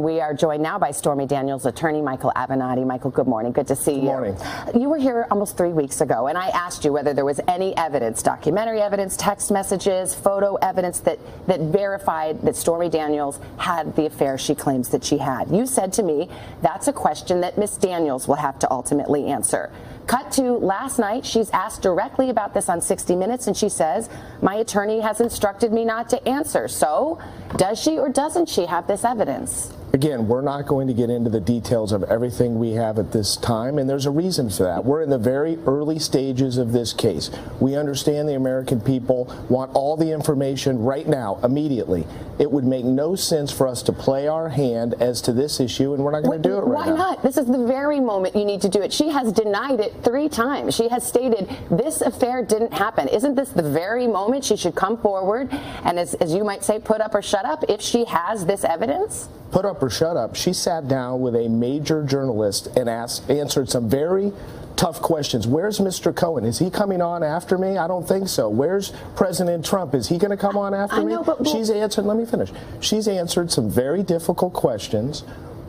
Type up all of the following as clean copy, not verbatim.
We are joined now by Stormy Daniels' attorney, Michael Avenatti. Michael, good morning. Good to see you. Good morning. You were here almost 3 weeks ago, and I asked you whether there was any evidence, documentary evidence, text messages, photo evidence that verified that Stormy Daniels had the affair she claims that she had. You said to me, that's a question that Miss Daniels will have to ultimately answer. Cut to last night, she's asked directly about this on 60 Minutes, and she says, my attorney has instructed me not to answer. So, does she or doesn't she have this evidence? Again, we're not going to get into the details of everything we have at this time, and there's a reason for that. We're in the very early stages of this case. We understand the American people want all the information right now, immediately. It would make no sense for us to play our hand as to this issue, and we're not going to do it right now. Why not? This is the very moment you need to do it. She has denied it 3 times. She has stated this affair didn't happen. Isn't this the very moment she should come forward and, as you might say, put up or shut up if she has this evidence? Put up or shut up. She sat down with a major journalist and answered some very tough questions. Where's Mr. Cohen? Is he coming on after me? I don't think so. Where's President Trump? Is he going to come on after me? She's answered, let me finish. She's answered some very difficult questions.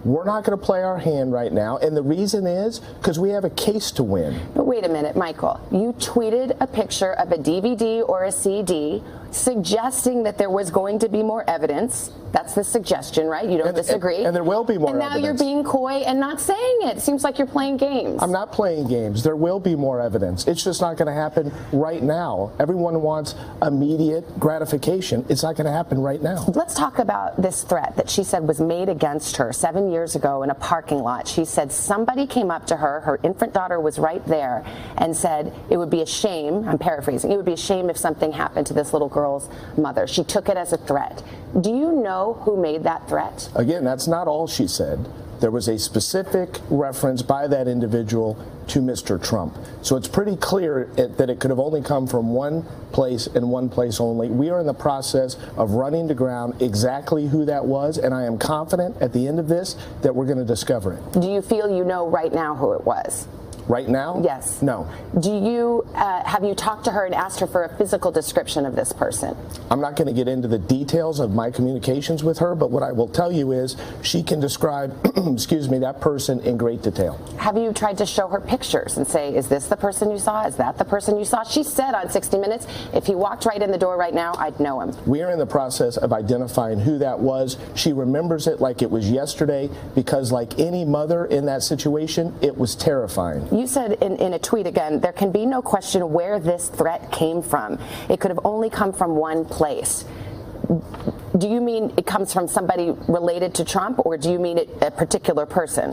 We're not going to play our hand right now, and the reason is because we have a case to win. But wait a minute, Michael. You tweeted a picture of a DVD or a CD suggesting that there was going to be more evidence. That's the suggestion, right? You don't disagree. And there will be more evidence. And now you're being coy and not saying it. It seems like you're playing games. I'm not playing games. There will be more evidence. It's just not going to happen right now. Everyone wants immediate gratification. It's not going to happen right now. Let's talk about this threat that she said was made against her 7 years ago in a parking lot. She said somebody came up to her, her infant daughter was right there, and said it would be a shame, I'm paraphrasing, it would be a shame if something happened to this little girl's mother. She took it as a threat. Do you know who made that threat? Again, that's not all she said. There was a specific reference by that individual to Mr. Trump. So it's pretty clear that it could have only come from one place and one place only. We are in the process of running to ground exactly who that was, and I am confident at the end of this that we're going to discover it. Do you feel you know right now who it was? Right now? Yes. No. Do you have you talked to her and asked her for a physical description of this person? I'm not going to get into the details of my communications with her, but what I will tell you is she can describe, excuse me, that person in great detail. Have you tried to show her pictures and say, is this the person you saw? Is that the person you saw? She said on 60 Minutes, if he walked right in the door right now, I'd know him. We are in the process of identifying who that was. She remembers it like it was yesterday because, like any mother in that situation, it was terrifying. You said in a tweet again, there can be no question where this threat came from. It could have only come from one place. Do you mean it comes from somebody related to Trump, or do you mean a particular person?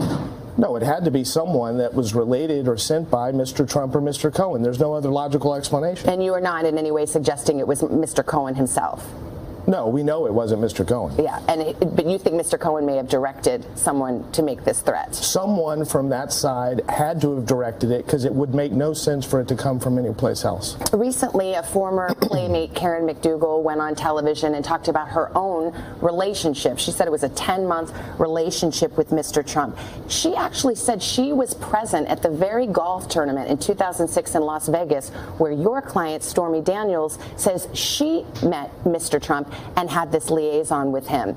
No, it had to be someone that was related or sent by Mr. Trump or Mr. Cohen. There's no other logical explanation. And you are not in any way suggesting it was Mr. Cohen himself? No, we know it wasn't Mr. Cohen. Yeah, but you think Mr. Cohen may have directed someone to make this threat? Someone from that side had to have directed it because it would make no sense for it to come from anyplace else. Recently, a former playmate, Karen McDougal, went on television and talked about her own relationship. She said it was a 10-month relationship with Mr. Trump. She actually said she was present at the very golf tournament in 2006 in Las Vegas where your client, Stormy Daniels, says she met Mr. Trump and had this liaison with him.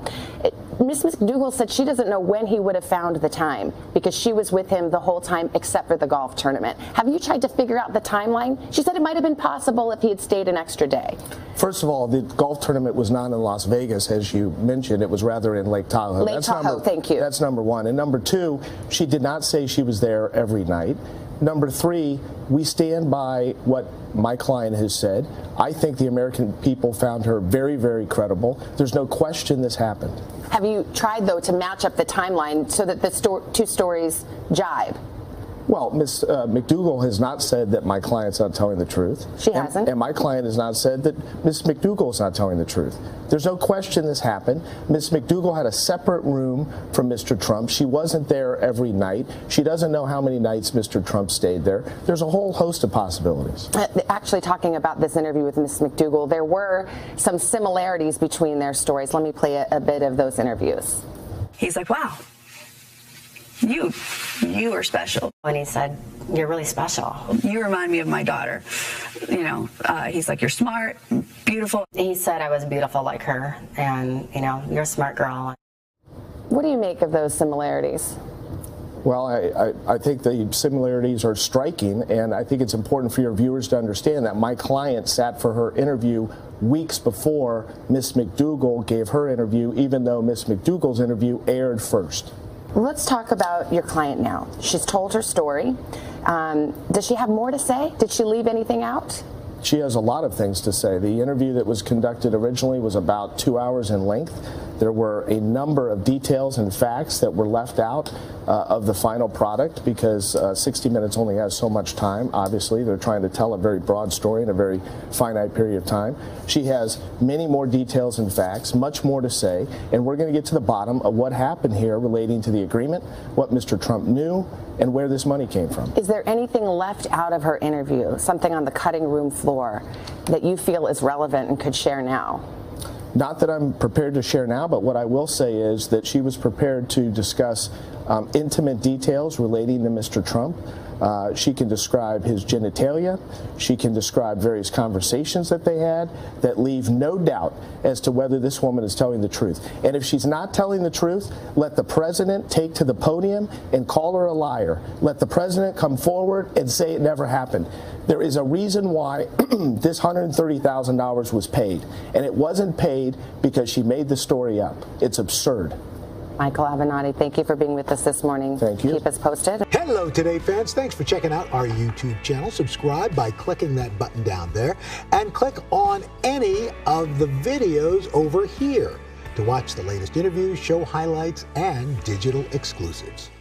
Ms. McDougal said she doesn't know when he would have found the time because she was with him the whole time except for the golf tournament. Have you tried to figure out the timeline? She said it might have been possible if he had stayed an extra day. First of all, the golf tournament was not in Las Vegas, as you mentioned. It was rather in Lake Tahoe. Lake Tahoe, thank you. That's number one. And number two, she did not say she was there every night. Number three, we stand by what my client has said. I think the American people found her very, very credible. There's no question this happened. Have you tried, though, to match up the timeline so that the two stories jibe? Well, Ms. McDougal has not said that my client's not telling the truth. She hasn't. And my client has not said that Ms. McDougal is not telling the truth. There's no question this happened. Ms. McDougal had a separate room from Mr. Trump. She wasn't there every night. She doesn't know how many nights Mr. Trump stayed there. There's a whole host of possibilities. Actually, talking about this interview with Ms. McDougal, there were some similarities between their stories. Let me play a bit of those interviews. He's like, wow. You are special. When he said, you're really special. You remind me of my daughter. You know, he's like, you're smart, beautiful. He said I was beautiful like her, and, you know, you're a smart girl. What do you make of those similarities? Well, I think the similarities are striking, and I think it's important for your viewers to understand that my client sat for her interview weeks before Ms. McDougal gave her interview, even though Ms. McDougal's interview aired first. Let's talk about your client now. She's told her story. Does she have more to say? Did she leave anything out? She has a lot of things to say. The interview that was conducted originally was about 2 hours in length. There were a number of details and facts that were left out of the final product because 60 Minutes only has so much time. Obviously, they're trying to tell a very broad story in a very finite period of time. She has many more details and facts, much more to say, and we're going to get to the bottom of what happened here relating to the agreement, what Mr. Trump knew, and where this money came from. Is there anything left out of her interview, something on the cutting room floor that you feel is relevant and could share now? Not that I'm prepared to share now, but what I will say is that she was prepared to discuss intimate details relating to Mr. Trump. She can describe his genitalia. She can describe various conversations that they had that leave no doubt as to whether this woman is telling the truth. And if she's not telling the truth, let the president take to the podium and call her a liar. Let the president come forward and say it never happened. There is a reason why this $130,000 was paid, and it wasn't paid because she made the story up. It's absurd. Michael Avenatti, thank you for being with us this morning. Thank you. Keep us posted. Hello, Today fans. Thanks for checking out our YouTube channel. Subscribe by clicking that button down there and click on any of the videos over here to watch the latest interviews, show highlights, and digital exclusives.